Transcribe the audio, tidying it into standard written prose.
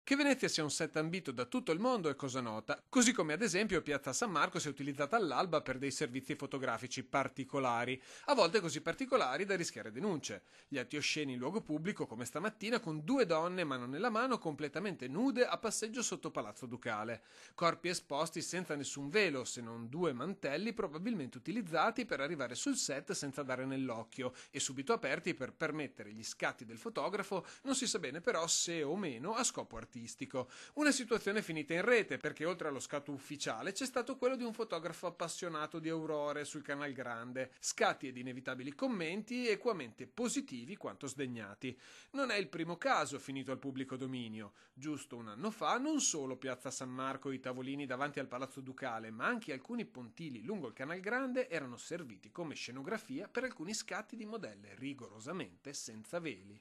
Che Venezia sia un set ambito da tutto il mondo è cosa nota, così come ad esempio Piazza San Marco sia utilizzata all'alba per dei servizi fotografici particolari, a volte così particolari da rischiare denunce. Gli atti osceni in luogo pubblico, come stamattina, con due donne mano nella mano completamente nude a passeggio sotto Palazzo Ducale. Corpi esposti senza nessun velo, se non due mantelli probabilmente utilizzati per arrivare sul set senza dare nell'occhio e subito aperti per permettere gli scatti del fotografo, non si sa bene però se o meno a scopo artistico. Una situazione finita in rete perché oltre allo scatto ufficiale c'è stato quello di un fotografo appassionato di aurore sul Canal Grande, scatti ed inevitabili commenti equamente positivi quanto sdegnati. Non è il primo caso finito al pubblico dominio. Giusto un anno fa non solo Piazza San Marco e i tavolini davanti al Palazzo Ducale, ma anche alcuni pontili lungo il Canal Grande erano serviti come scenografia per alcuni scatti di modelle rigorosamente senza veli.